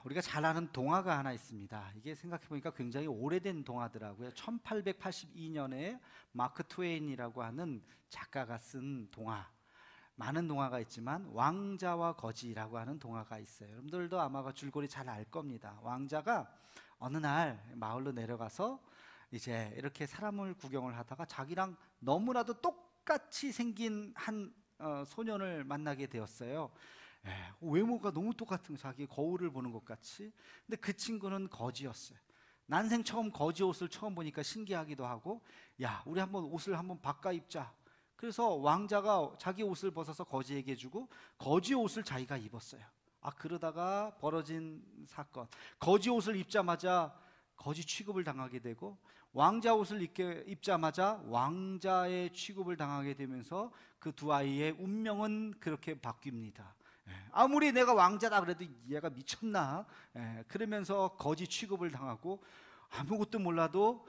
우리가 잘 아는 동화가 하나 있습니다. 이게 생각해보니까 굉장히 오래된 동화더라고요. 1882년에 마크 트웨인이라고 하는 작가가 쓴 동화. 많은 동화가 있지만 왕자와 거지라고 하는 동화가 있어요. 여러분들도 아마 줄거리 잘 알 겁니다. 왕자가 어느 날 마을로 내려가서 이제 이렇게 사람을 구경을 하다가 자기랑 너무나도 똑같이 생긴 한 소년을 만나게 되었어요. 외모가 너무 똑같은 자기 거울을 보는 것 같이. 근데 그 친구는 거지였어요. 난생 처음 거지 옷을 처음 보니까 신기하기도 하고, 야, 우리 한번 옷을 한번 바꿔 입자. 그래서 왕자가 자기 옷을 벗어서 거지에게 주고 거지 옷을 자기가 입었어요. 그러다가 벌어진 사건, 거지 옷을 입자마자 거지 취급을 당하게 되고, 왕자 옷을 입자마자 왕자의 취급을 당하게 되면서 그 두 아이의 운명은 그렇게 바뀝니다. 아무리 내가 왕자다 그래도 얘가 미쳤나? 그러면서 거지 취급을 당하고, 아무것도 몰라도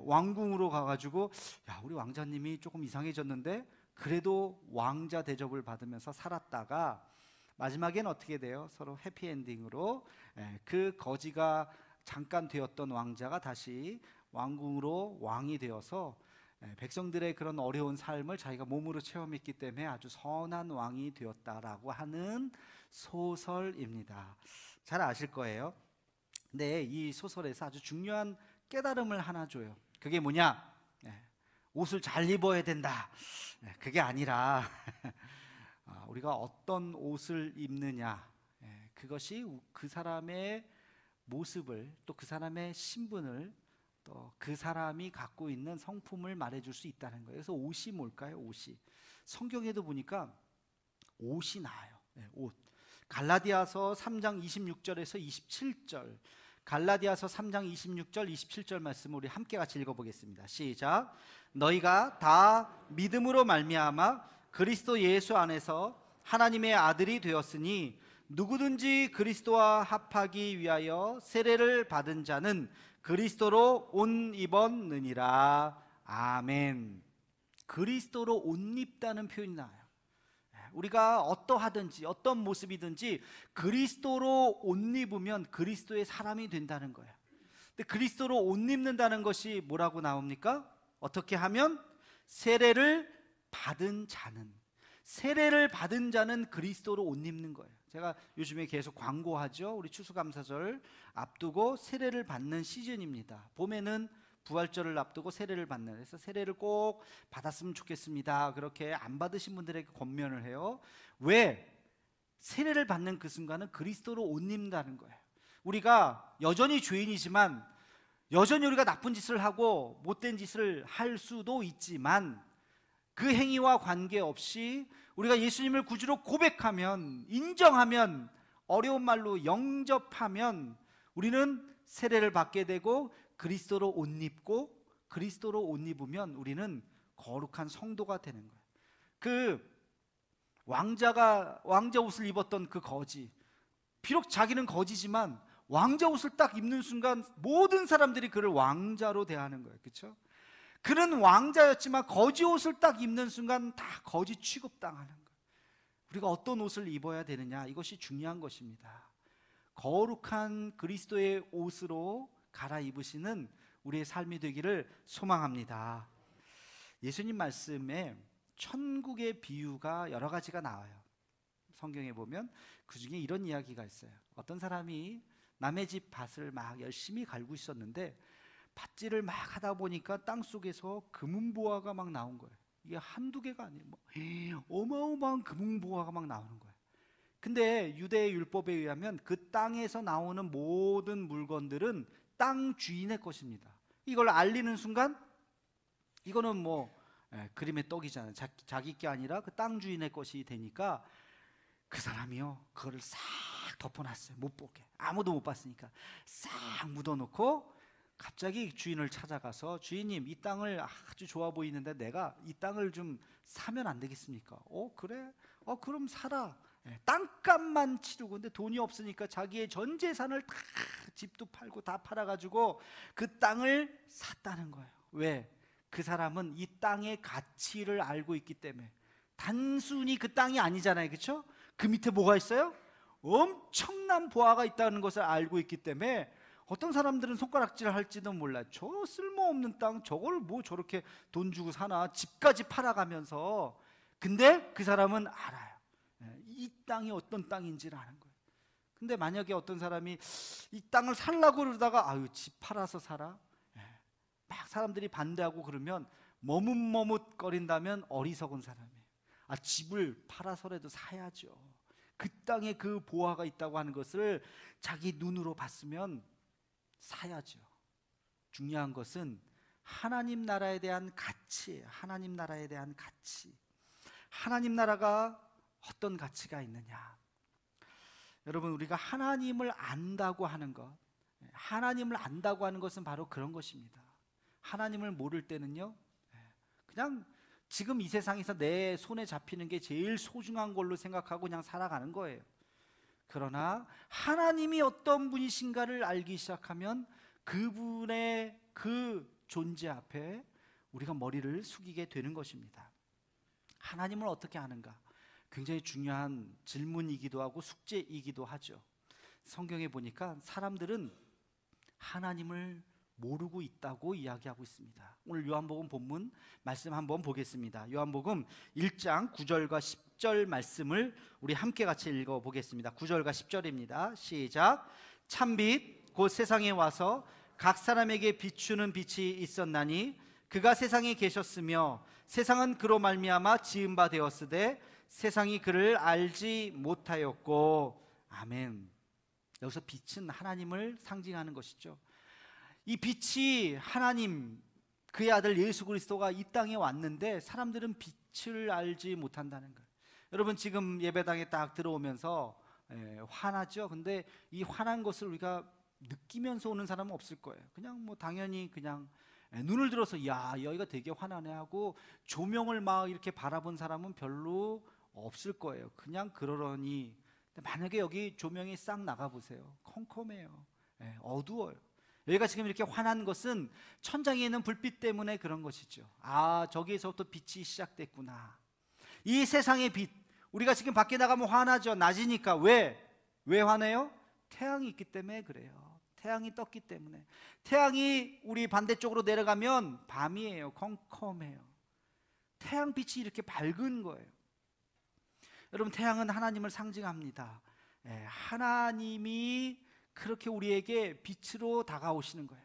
왕궁으로 가가지고, 야, 우리 왕자님이 조금 이상해졌는데 그래도 왕자 대접을 받으면서 살았다가 마지막엔 어떻게 돼요? 서로 해피엔딩으로 그 거지가 잠깐 되었던 왕자가 다시 왕궁으로 왕이 되어서 백성들의 그런 어려운 삶을 자기가 몸으로 체험했기 때문에 아주 선한 왕이 되었다라고 하는 소설입니다. 잘 아실 거예요. 근데 이 소설에서 아주 중요한 깨달음을 하나 줘요. 그게 뭐냐? 옷을 잘 입어야 된다. 그게 아니라 우리가 어떤 옷을 입느냐, 그것이 그 사람의 모습을, 또 그 사람의 신분을, 또 그 사람이 갖고 있는 성품을 말해줄 수 있다는 거예요. 그래서 옷이 뭘까요? 옷이 성경에도 보니까 옷이 나와요. 옷. 갈라디아서 3장 26절에서 27절, 갈라디아서 3장 26절 27절 말씀을 우리 함께 같이 읽어보겠습니다. 시작. 너희가 다 믿음으로 말미암아 그리스도 예수 안에서 하나님의 아들이 되었으니 누구든지 그리스도와 합하기 위하여 세례를 받은 자는 그리스도로 옷 입었느니라. 아멘. 그리스도로 옷 입다는 표현이 나와요. 우리가 어떠하든지 어떤 모습이든지 그리스도로 옷 입으면 그리스도의 사람이 된다는 거예요. 근데 그리스도로 옷 입는다는 것이 뭐라고 나옵니까? 어떻게 하면? 세례를 받은 자는, 세례를 받은 자는 그리스도로 옷 입는 거예요. 제가 요즘에 계속 광고하죠. 우리 추수감사절 앞두고 세례를 받는 시즌입니다. 봄에는 부활절을 앞두고 세례를 받는, 그래서 세례를 꼭 받았으면 좋겠습니다. 그렇게 안 받으신 분들에게 권면을 해요. 왜? 세례를 받는 그 순간은 그리스도로 옷 입는다는 거예요. 우리가 여전히 죄인이지만, 여전히 우리가 나쁜 짓을 하고 못된 짓을 할 수도 있지만, 그 행위와 관계없이 우리가 예수님을 구주로 고백하면, 인정하면, 어려운 말로 영접하면 우리는 세례를 받게 되고 그리스도로 옷 입고, 그리스도로 옷 입으면 우리는 거룩한 성도가 되는 거예요. 그 왕자 옷을 입었던 그 거지, 비록 자기는 거지지만 왕자 옷을 딱 입는 순간 모든 사람들이 그를 왕자로 대하는 거예요. 그렇죠? 그는 왕자였지만 거지 옷을 딱 입는 순간 다 거지 취급당하는 거예요. 우리가 어떤 옷을 입어야 되느냐, 이것이 중요한 것입니다. 거룩한 그리스도의 옷으로 갈아입으시는 우리의 삶이 되기를 소망합니다. 예수님 말씀에 천국의 비유가 여러 가지가 나와요. 성경에 보면 그 중에 이런 이야기가 있어요. 어떤 사람이 남의 집 밭을 막 열심히 갈고 있었는데 밭질을 막 하다 보니까 땅속에서 금은보화가 막 나온 거예요. 이게 한두 개가 아니에요. 어마어마한 금은보화가 막 나오는 거예요. 근데 유대의 율법에 의하면 그 땅에서 나오는 모든 물건들은 땅 주인의 것입니다. 이걸 알리는 순간 이거는 그림의 떡이잖아요. 자기 게 아니라 그 땅 주인의 것이 되니까 그 사람이요, 그거를 싹 덮어놨어요. 못 보게. 아무도 못 봤으니까 싹 묻어놓고 갑자기 주인을 찾아가서, 주인님, 이 땅을 아주 좋아 보이는데 내가 이 땅을 좀 사면 안 되겠습니까? 그래? 그럼 사라. 땅값만 치르고. 근데 돈이 없으니까 자기의 전 재산을 다, 집도 팔고 다 팔아가지고 그 땅을 샀다는 거예요. 왜? 그 사람은 이 땅의 가치를 알고 있기 때문에. 단순히 그 땅이 아니잖아요. 그렇죠? 그 밑에 뭐가 있어요? 엄청난 보화가 있다는 것을 알고 있기 때문에 어떤 사람들은 손가락질을 할지도 몰라. 저 쓸모없는 땅 저걸 뭐 저렇게 돈 주고 사나, 집까지 팔아가면서. 근데 그 사람은 알아요. 이 땅이 어떤 땅인지를 아는 거예요. 근데 만약에 어떤 사람이 이 땅을 살라고 그러다가 아유 집 팔아서 살아? 막 사람들이 반대하고 그러면 머뭇머뭇거린다면 어리석은 사람이에요. 아, 집을 팔아서라도 사야죠. 그 땅에 그 보화가 있다고 하는 것을 자기 눈으로 봤으면 사야죠. 중요한 것은 하나님 나라에 대한 가치, 하나님 나라에 대한 가치. 하나님 나라가 어떤 가치가 있느냐? 여러분, 우리가 하나님을 안다고 하는 것, 하나님을 안다고 하는 것은 바로 그런 것입니다. 하나님을 모를 때는요, 그냥 지금 이 세상에서 내 손에 잡히는 게 제일 소중한 걸로 생각하고 그냥 살아가는 거예요. 그러나 하나님이 어떤 분이신가를 알기 시작하면 그분의 그 존재 앞에 우리가 머리를 숙이게 되는 것입니다. 하나님을 어떻게 아는가? 굉장히 중요한 질문이기도 하고 숙제이기도 하죠. 성경에 보니까 사람들은 하나님을 모르고 있다고 이야기하고 있습니다. 오늘 요한복음 본문 말씀 한번 보겠습니다. 요한복음 1장 9절과 10절 말씀을 우리 함께 같이 읽어보겠습니다. 9절과 10절입니다. 시작. 참빛 곧 세상에 와서 각 사람에게 비추는 빛이 있었나니 그가 세상에 계셨으며 세상은 그로 말미암아 지은 바 되었으되 세상이 그를 알지 못하였고. 아멘. 여기서 빛은 하나님을 상징하는 것이죠. 이 빛이 하나님, 그의 아들 예수 그리스도가 이 땅에 왔는데 사람들은 빛을 알지 못한다는 거예요. 여러분, 지금 예배당에 딱 들어오면서 화나죠? 근데 이 화난 것을 우리가 느끼면서 오는 사람은 없을 거예요. 그냥 뭐 당연히 그냥 눈을 들어서 야, 여기가 되게 화나네 하고 조명을 막 이렇게 바라본 사람은 별로 없을 거예요. 그냥 그러려니. 만약에 여기 조명이 싹 나가보세요. 컴컴해요. 어두워요. 여기가 지금 이렇게 환한 것은 천장에 있는 불빛 때문에 그런 것이죠. 아, 저기에서부터 빛이 시작됐구나. 이 세상의 빛, 우리가 지금 밖에 나가면 화나죠. 낮이니까. 왜 화내요? 태양이 있기 때문에 그래요. 태양이 떴기 때문에. 태양이 우리 반대쪽으로 내려가면 밤이에요. 컴컴해요. 태양빛이 이렇게 밝은 거예요. 여러분, 태양은 하나님을 상징합니다. 하나님이 그렇게 우리에게 빛으로 다가오시는 거예요.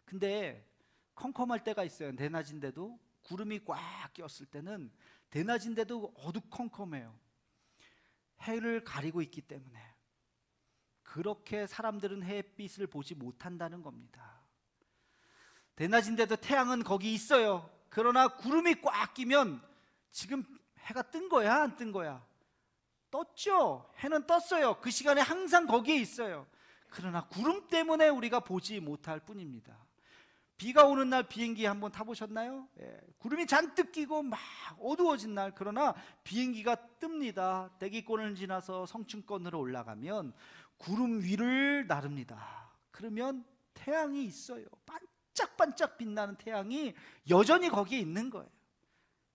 근데 컴컴할 때가 있어요. 대낮인데도 구름이 꽉 꼈을 때는 대낮인데도 어두컴컴해요. 해를 가리고 있기 때문에. 그렇게 사람들은 햇빛을 보지 못한다는 겁니다. 대낮인데도 태양은 거기 있어요. 그러나 구름이 꽉 끼면 지금 해가 뜬 거야, 안 뜬 거야? 떴죠. 해는 떴어요. 그 시간에 항상 거기에 있어요. 그러나 구름 때문에 우리가 보지 못할 뿐입니다. 비가 오는 날 비행기 한번 타보셨나요? 구름이 잔뜩 끼고 막 어두워진 날, 그러나 비행기가 뜹니다. 대기권을 지나서 성층권으로 올라가면 구름 위를 나릅니다. 그러면 태양이 있어요. 반짝반짝 빛나는 태양이 여전히 거기에 있는 거예요.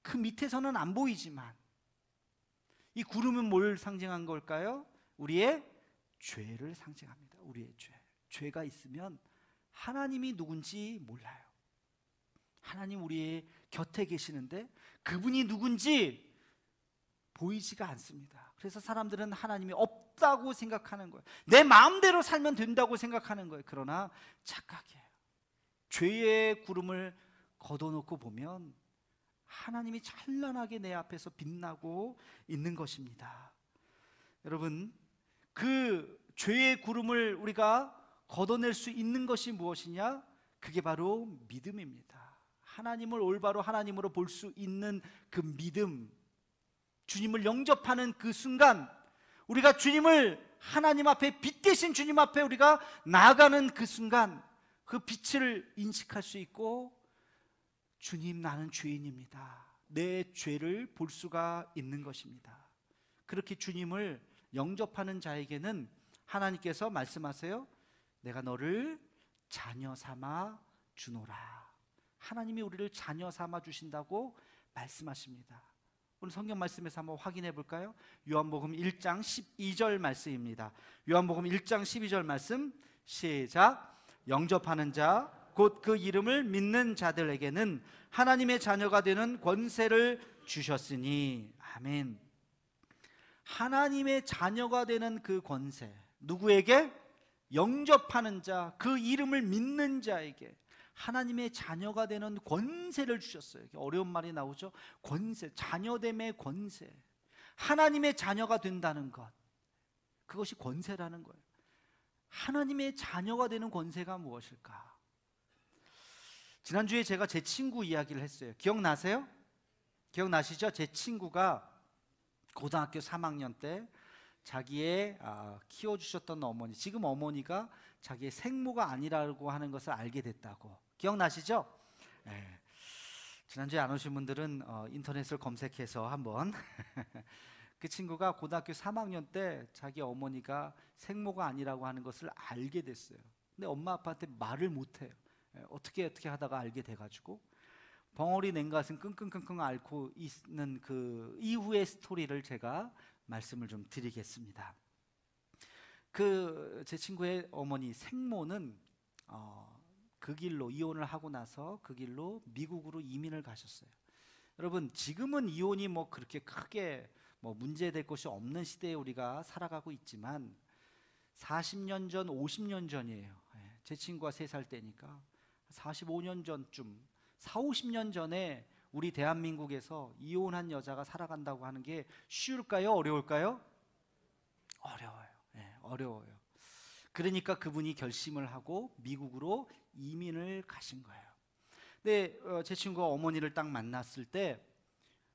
그 밑에서는 안 보이지만. 이 구름은 뭘 상징한 걸까요? 우리의 죄를 상징합니다. 우리의 죄. 죄가 있으면 하나님이 누군지 몰라요. 하나님 우리의 곁에 계시는데 그분이 누군지 보이지가 않습니다. 그래서 사람들은 하나님이 없다고 생각하는 거예요. 내 마음대로 살면 된다고 생각하는 거예요. 그러나 착각이에요. 죄의 구름을 걷어놓고 보면 하나님이 찬란하게 내 앞에서 빛나고 있는 것입니다. 여러분, 그 죄의 구름을 우리가 걷어낼 수 있는 것이 무엇이냐? 그게 바로 믿음입니다. 하나님을 올바로 하나님으로 볼 수 있는 그 믿음, 주님을 영접하는 그 순간, 우리가 주님을 하나님 앞에, 빛 대신 주님 앞에 우리가 나아가는 그 순간 그 빛을 인식할 수 있고, 주님, 나는 죄인입니다. 내 죄를 볼 수가 있는 것입니다. 그렇게 주님을 영접하는 자에게는 하나님께서 말씀하세요. 내가 너를 자녀 삼아 주노라. 하나님이 우리를 자녀 삼아 주신다고 말씀하십니다. 오늘 성경 말씀에서 한번 확인해 볼까요? 요한복음 1장 12절 말씀입니다. 요한복음 1장 12절 말씀 시작. 영접하는 자 곧 그 이름을 믿는 자들에게는 하나님의 자녀가 되는 권세를 주셨으니. 아멘. 하나님의 자녀가 되는 그 권세, 누구에게? 영접하는 자, 그 이름을 믿는 자에게 하나님의 자녀가 되는 권세를 주셨어요. 어려운 말이 나오죠. 권세, 자녀됨의 권세. 하나님의 자녀가 된다는 것, 그것이 권세라는 거예요. 하나님의 자녀가 되는 권세가 무엇일까? 지난주에 제가 제 친구 이야기를 했어요. 기억나세요? 기억나시죠? 제 친구가 고등학교 3학년 때 자기의 키워주셨던 어머니, 지금 어머니가 자기의 생모가 아니라고 하는 것을 알게 됐다고. 기억나시죠? 네. 지난주에 안 오신 분들은 인터넷을 검색해서 한번 그 친구가 고등학교 3학년 때 자기 어머니가 생모가 아니라고 하는 것을 알게 됐어요. 근데 엄마 아빠한테 말을 못해요. 어떻게 하다가 알게 돼가지고 벙어리 냉가슴 끙끙끙끙 앓고 있는 그 이후의 스토리를 제가 말씀을 좀 드리겠습니다. 그 제 친구의 어머니 생모는 그 길로 이혼을 하고 나서 그 길로 미국으로 이민을 가셨어요. 여러분, 지금은 이혼이 뭐 그렇게 크게 뭐 문제될 것이 없는 시대에 우리가 살아가고 있지만 40년 전, 50년 전이에요. 제 친구가 3살 때니까 45년 전쯤, 40~50년 전에 우리 대한민국에서 이혼한 여자가 살아간다고 하는 게 쉬울까요? 어려울까요? 어려워요. 어려워요. 그러니까 그분이 결심을 하고 미국으로 이민을 가신 거예요. 근데 제 친구가 어머니를 딱 만났을 때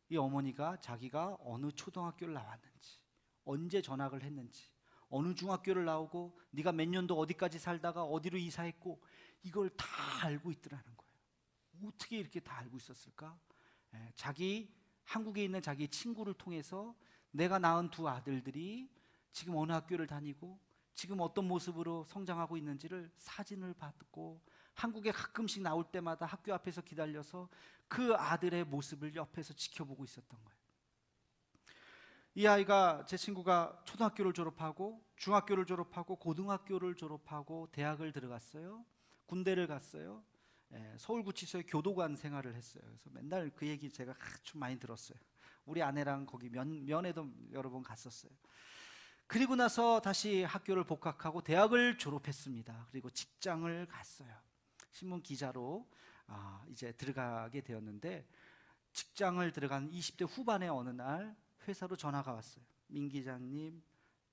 이 어머니가 자기가 어느 초등학교를 나왔는지, 언제 전학을 했는지, 어느 중학교를 나오고 네가 몇 년도 어디까지 살다가 어디로 이사했고 이걸 다 알고 있더라는 거예요. 어떻게 이렇게 다 알고 있었을까? 자기 한국에 있는 자기 친구를 통해서 내가 낳은 2 아들들이 지금 어느 학교를 다니고 지금 어떤 모습으로 성장하고 있는지를 사진을 받고 한국에 가끔씩 나올 때마다 학교 앞에서 기다려서 그 아들의 모습을 옆에서 지켜보고 있었던 거예요. 이 아이가, 제 친구가 초등학교를 졸업하고 중학교를 졸업하고 고등학교를 졸업하고 대학을 들어갔어요. 군대를 갔어요. 서울구치소에 교도관 생활을 했어요. 그래서 맨날 그 얘기 제가 아주 많이 들었어요. 우리 아내랑 거기 면회도 여러 번 갔었어요. 그리고 나서 다시 학교를 복학하고 대학을 졸업했습니다. 그리고 직장을 갔어요. 신문 기자로 이제 들어가게 되었는데, 직장을 들어간 20대 후반의 어느 날 회사로 전화가 왔어요. 민 기자님,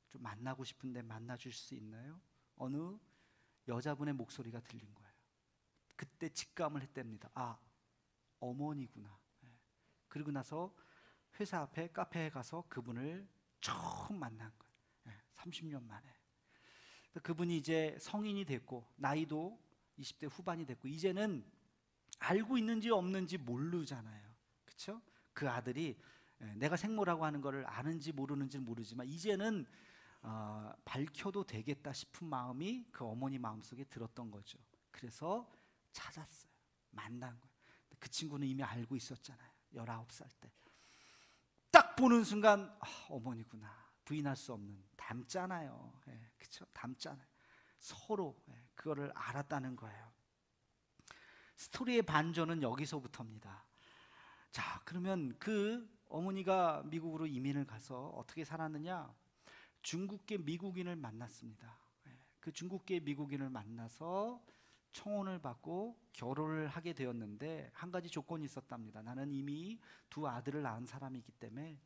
좀 만나고 싶은데 만나줄 수 있나요? 어느 여자분의 목소리가 들린 거예요. 그때 직감을 했답니다. 어머니구나. 그리고 나서 회사 앞에 카페에 가서 그분을 처음 만난 거예요. 30년 만에. 그분이 이제 성인이 됐고 나이도 20대 후반이 됐고 이제는 알고 있는지 없는지 모르잖아요. 그렇죠? 그 아들이 내가 생모라고 하는 거를 아는지 모르는지 모르지만 이제는 밝혀도 되겠다 싶은 마음이 그 어머니 마음속에 들었던 거죠. 그래서 찾았어요. 만난 거예요. 그 친구는 이미 알고 있었잖아요. 19살 때. 딱 보는 순간 어머니구나. 부인할 수 없는. 닮잖아요. 그렇죠? 닮잖아요. 서로 그거를 알았다는 거예요. 스토리의 반전은 여기서부터입니다. 자, 그러면 그 어머니가 미국으로 이민을 가서 어떻게 살았느냐? 중국계 미국인을 만났습니다. 그 중국계 미국인을 만나서 청혼을 받고 결혼을 하게 되었는데 한 가지 조건이 있었답니다. 나는 이미 2 아들을 낳은 사람이기 때문에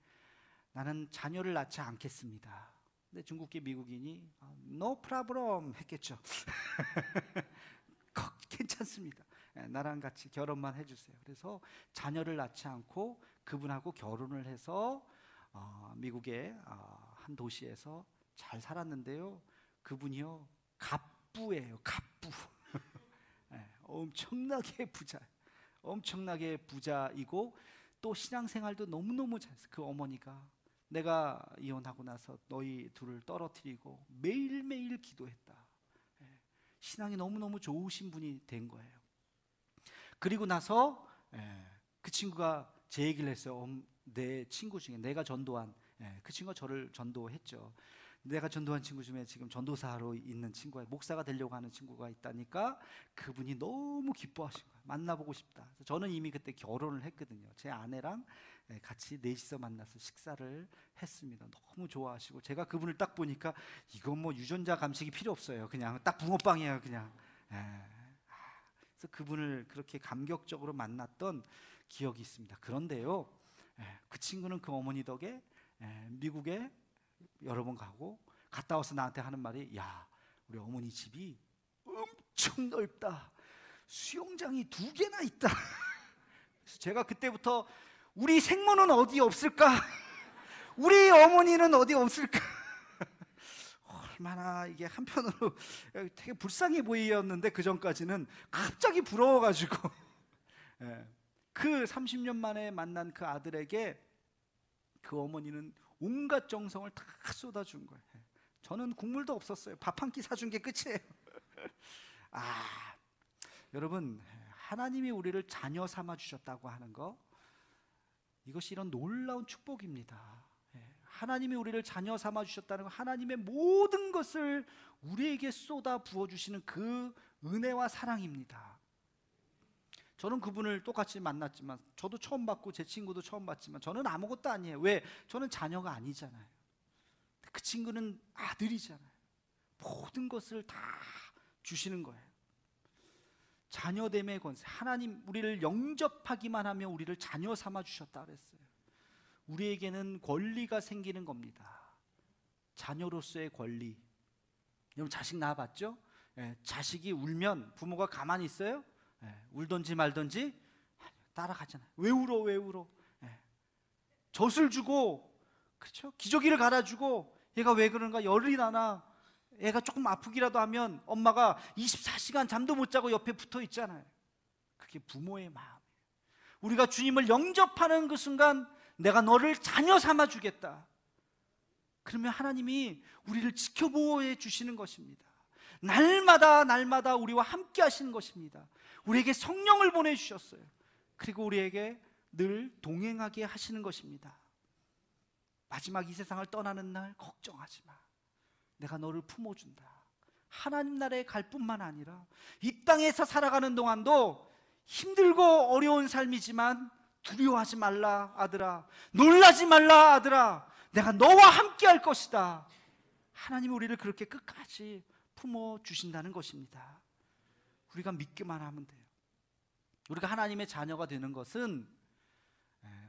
나는 자녀를 낳지 않겠습니다. 근데 중국계 미국인이 No problem 했겠죠. 괜찮습니다. 나랑 같이 결혼만 해주세요. 그래서 자녀를 낳지 않고 그분하고 결혼을 해서 미국의 한 도시에서 잘 살았는데요. 그분이요, 갑부예요. 갑부. 엄청나게 부자이고 또 신앙생활도 너무너무 잘했어요. 그 어머니가 내가 이혼하고 나서 너희 둘을 떨어뜨리고 매일매일 기도했다. 신앙이 너무너무 좋으신 분이 된 거예요. 그리고 나서 그 친구가 제 얘기를 했어요. 내 친구 중에 내가 전도한 그 친구가 저를 전도했죠. 내가 전도한 친구 중에 지금 전도사로 있는 친구가, 목사가 되려고 하는 친구가 있다니까 그분이 너무 기뻐하신 거예요. 만나보고 싶다. 저는 이미 그때 결혼을 했거든요. 제 아내랑 같이 넷이서 만나서 식사를 했습니다. 너무 좋아하시고, 제가 그분을 딱 보니까 이건 뭐 유전자 감식이 필요 없어요. 그냥 딱 붕어빵이에요. 그냥. 그래서 그분을 그렇게 감격적으로 만났던 기억이 있습니다. 그런데요, 그 친구는 그 어머니 덕에 미국에 여러 번 가고, 갔다 와서 나한테 하는 말이, 야, 우리 어머니 집이 엄청 넓다. 수영장이 2개나 있다. 그래서 제가 그때부터 우리 생모는 어디 없을까? 우리 어머니는 어디 없을까? 얼마나 이게 한편으로 되게 불쌍해 보이었는데, 그 전까지는 갑자기 부러워가지고 그 30년 만에 만난 그 아들에게 그 어머니는 온갖 정성을 다 쏟아준 거예요. 저는 국물도 없었어요. 밥 한 끼 사준 게 끝이에요. 여러분, 하나님이 우리를 자녀 삼아 주셨다고 하는 거, 이것이 이런 놀라운 축복입니다. 하나님이 우리를 자녀 삼아 주셨다는 거, 하나님의 모든 것을 우리에게 쏟아 부어 주시는 그 은혜와 사랑입니다. 저는 그분을 똑같이 만났지만, 저도 처음 봤고 제 친구도 처음 봤지만, 저는 아무것도 아니에요. 왜? 저는 자녀가 아니잖아요. 그 친구는 아들이잖아요. 모든 것을 다 주시는 거예요. 자녀됨의 권세, 하나님 우리를 영접하기만 하면 우리를 자녀 삼아 주셨다 그랬어요. 우리에게는 권리가 생기는 겁니다. 자녀로서의 권리. 여러분, 자식 낳아봤죠? 자식이 울면 부모가 가만히 있어요? 울던지 말던지 따라가잖아요. 왜 울어, 왜 울어? 젖을 주고, 그렇죠? 기저귀를 갈아주고, 얘가 왜 그런가 열이 나나, 애가 조금 아프기라도 하면 엄마가 24시간 잠도 못 자고 옆에 붙어 있잖아요. 그게 부모의 마음이에요. 우리가 주님을 영접하는 그 순간, 내가 너를 자녀 삼아 주겠다. 그러면 하나님이 우리를 지켜보호해 주시는 것입니다. 날마다 날마다 우리와 함께 하시는 것입니다. 우리에게 성령을 보내주셨어요. 그리고 우리에게 늘 동행하게 하시는 것입니다. 마지막 이 세상을 떠나는 날 걱정하지 마. 내가 너를 품어준다. 하나님 나라에 갈 뿐만 아니라 이 땅에서 살아가는 동안도 힘들고 어려운 삶이지만 두려워하지 말라 아들아, 놀라지 말라 아들아, 내가 너와 함께 할 것이다. 하나님이 우리를 그렇게 끝까지 품어주신다는 것입니다. 우리가 믿기만 하면 돼요. 우리가 하나님의 자녀가 되는 것은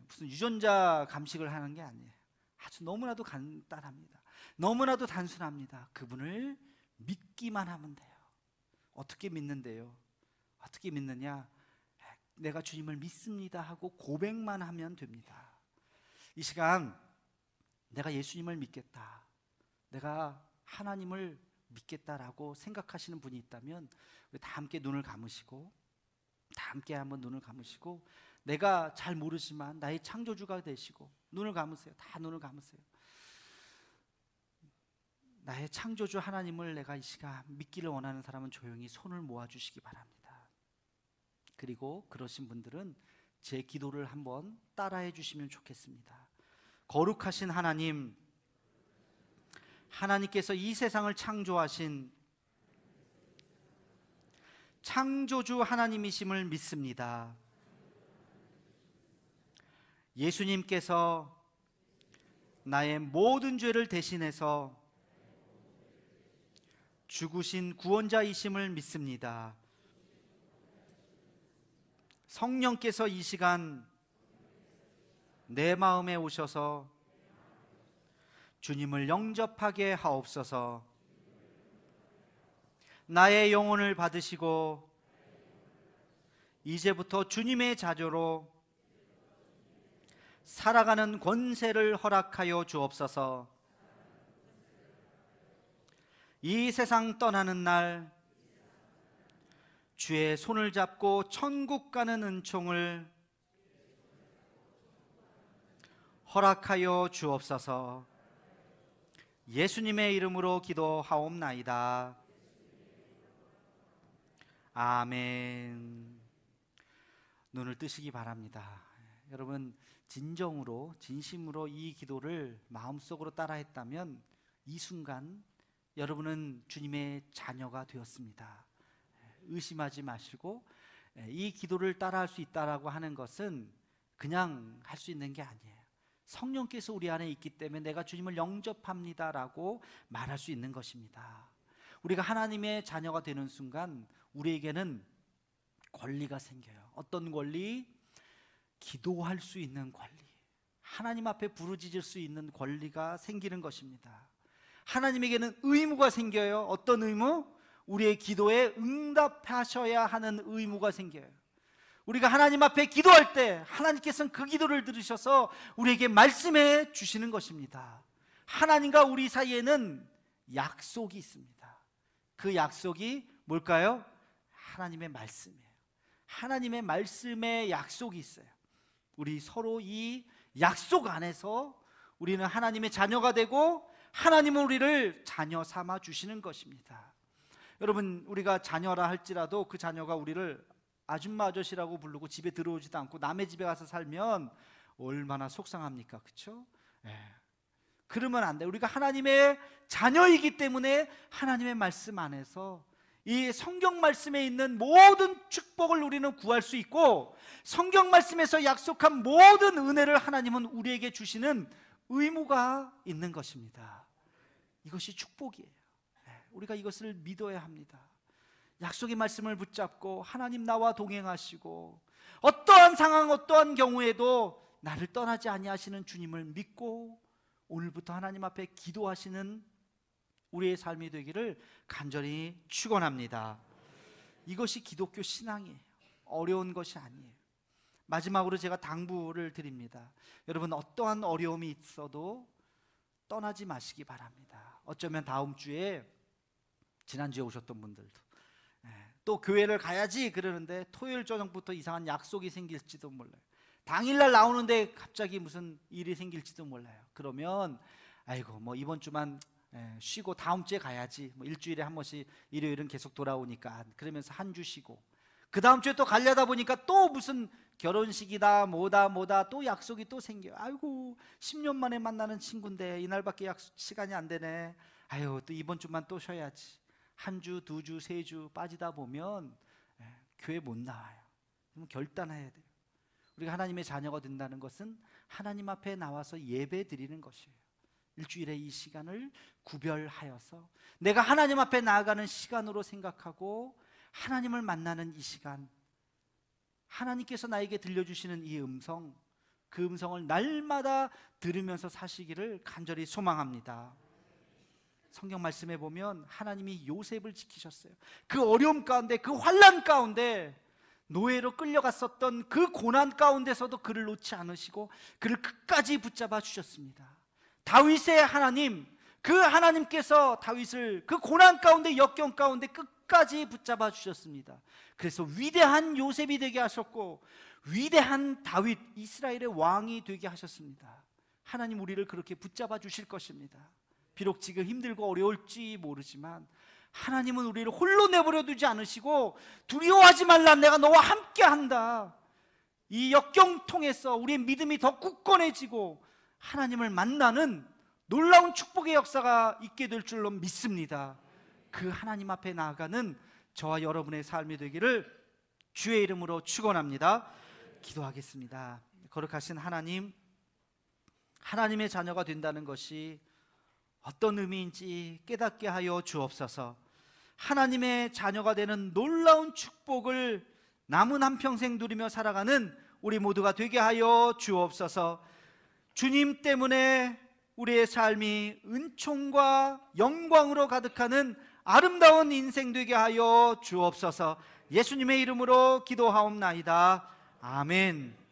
무슨 유전자 감식을 하는 게 아니에요. 아주 너무나도 간단합니다. 너무나도 단순합니다. 그분을 믿기만 하면 돼요. 어떻게 믿는데요? 어떻게 믿느냐? 내가 주님을 믿습니다 하고 고백만 하면 됩니다. 이 시간 내가 예수님을 믿겠다, 내가 하나님을 믿겠다라고 생각하시는 분이 있다면, 우리 다 함께 눈을 감으시고, 다 함께 한번 눈을 감으시고, 내가 잘 모르지만 나의 창조주가 되시고, 눈을 감으세요. 다 눈을 감으세요. 나의 창조주 하나님을 내가 이 시간 믿기를 원하는 사람은 조용히 손을 모아주시기 바랍니다. 그리고 그러신 분들은 제 기도를 한번 따라해 주시면 좋겠습니다. 거룩하신 하나님, 하나님께서 이 세상을 창조하신 창조주 하나님이심을 믿습니다. 예수님께서 나의 모든 죄를 대신해서 죽으신 구원자이심을 믿습니다. 성령께서 이 시간 내 마음에 오셔서 주님을 영접하게 하옵소서. 나의 영혼을 받으시고 이제부터 주님의 자녀로 살아가는 권세를 허락하여 주옵소서. 이 세상 떠나는 날 주의 손을 잡고 천국 가는 은총을 허락하여 주옵소서. 예수님의 이름으로 기도하옵나이다. 아멘. 눈을 뜨시기 바랍니다. 여러분, 진정으로 진심으로 이 기도를 마음속으로 따라했다면 이 순간 여러분은 주님의 자녀가 되었습니다. 의심하지 마시고 이 기도를 따라할 수 있다라고 하는 것은 그냥 할 수 있는 게 아니에요. 성령께서 우리 안에 있기 때문에 내가 주님을 영접합니다라고 말할 수 있는 것입니다. 우리가 하나님의 자녀가 되는 순간 우리에게는 권리가 생겨요. 어떤 권리? 기도할 수 있는 권리, 하나님 앞에 부르짖을 수 있는 권리가 생기는 것입니다. 하나님에게는 의무가 생겨요. 어떤 의무? 우리의 기도에 응답하셔야 하는 의무가 생겨요. 우리가 하나님 앞에 기도할 때 하나님께서는 그 기도를 들으셔서 우리에게 말씀해 주시는 것입니다. 하나님과 우리 사이에는 약속이 있습니다. 그 약속이 뭘까요? 하나님의 말씀이에요. 하나님의 말씀에 약속이 있어요. 우리 서로 이 약속 안에서 우리는 하나님의 자녀가 되고 하나님은 우리를 자녀 삼아 주시는 것입니다. 여러분, 우리가 자녀라 할지라도 그 자녀가 우리를 아줌마 아저씨라고 부르고 집에 들어오지도 않고 남의 집에 가서 살면 얼마나 속상합니까? 그렇죠? 그러면 안 돼. 우리가 하나님의 자녀이기 때문에 하나님의 말씀 안에서 이 성경 말씀에 있는 모든 축복을 우리는 구할 수 있고, 성경 말씀에서 약속한 모든 은혜를 하나님은 우리에게 주시는 의무가 있는 것입니다. 이것이 축복이에요. 우리가 이것을 믿어야 합니다. 약속의 말씀을 붙잡고 하나님 나와 동행하시고 어떠한 상황 어떠한 경우에도 나를 떠나지 아니하시는 주님을 믿고 오늘부터 하나님 앞에 기도하시는 우리의 삶이 되기를 간절히 축원합니다. 이것이 기독교 신앙이에요. 어려운 것이 아니에요. 마지막으로 제가 당부를 드립니다. 여러분, 어떠한 어려움이 있어도 떠나지 마시기 바랍니다. 어쩌면 다음 주에, 지난주에 오셨던 분들도 또 교회를 가야지 그러는데 토요일 저녁부터 이상한 약속이 생길지도 몰라요. 당일날 나오는데 갑자기 무슨 일이 생길지도 몰라요. 그러면 아이고 뭐 이번 주만 쉬고 다음 주에 가야지, 뭐 일주일에 한 번씩 일요일은 계속 돌아오니까 그러면서 한 주 쉬고 그 다음 주에 또 가려다 보니까 또 무슨 결혼식이다 뭐다 또 약속이 또 생겨요. 아이고 10년 만에 만나는 친구인데 이날밖에 시간이 안 되네. 아유 또 이번 주만 또 쉬어야지. 한 주, 두 주, 세 주 빠지다 보면 교회 못 나와요. 그럼 결단해야 돼요. 우리가 하나님의 자녀가 된다는 것은 하나님 앞에 나와서 예배 드리는 것이에요. 일주일에 이 시간을 구별하여서 내가 하나님 앞에 나아가는 시간으로 생각하고 하나님을 만나는 이 시간, 하나님께서 나에게 들려주시는 이 음성, 그 음성을 날마다 들으면서 사시기를 간절히 소망합니다. 성경 말씀에 보면 하나님이 요셉을 지키셨어요. 그 어려움 가운데, 그 환난 가운데, 노예로 끌려갔었던 그 고난 가운데서도 그를 놓지 않으시고 그를 끝까지 붙잡아 주셨습니다. 다윗의 하나님, 그 하나님께서 다윗을 그 고난 가운데, 역경 가운데 끝까지 붙잡아 주셨습니다. 그래서 위대한 요셉이 되게 하셨고 위대한 다윗, 이스라엘의 왕이 되게 하셨습니다. 하나님 우리를 그렇게 붙잡아 주실 것입니다. 비록 지금 힘들고 어려울지 모르지만 하나님은 우리를 홀로 내버려 두지 않으시고 두려워하지 말라, 내가 너와 함께 한다. 이 역경 통해서 우리의 믿음이 더 굳건해지고 하나님을 만나는 놀라운 축복의 역사가 있게 될 줄로 믿습니다. 그 하나님 앞에 나아가는 저와 여러분의 삶이 되기를 주의 이름으로 축원합니다. 기도하겠습니다. 거룩하신 하나님, 하나님의 자녀가 된다는 것이 어떤 의미인지 깨닫게 하여 주옵소서. 하나님의 자녀가 되는 놀라운 축복을 남은 한평생 누리며 살아가는 우리 모두가 되게 하여 주옵소서. 주님 때문에 우리의 삶이 은총과 영광으로 가득하는 아름다운 인생 되게 하여 주옵소서. 예수님의 이름으로 기도하옵나이다. 아멘.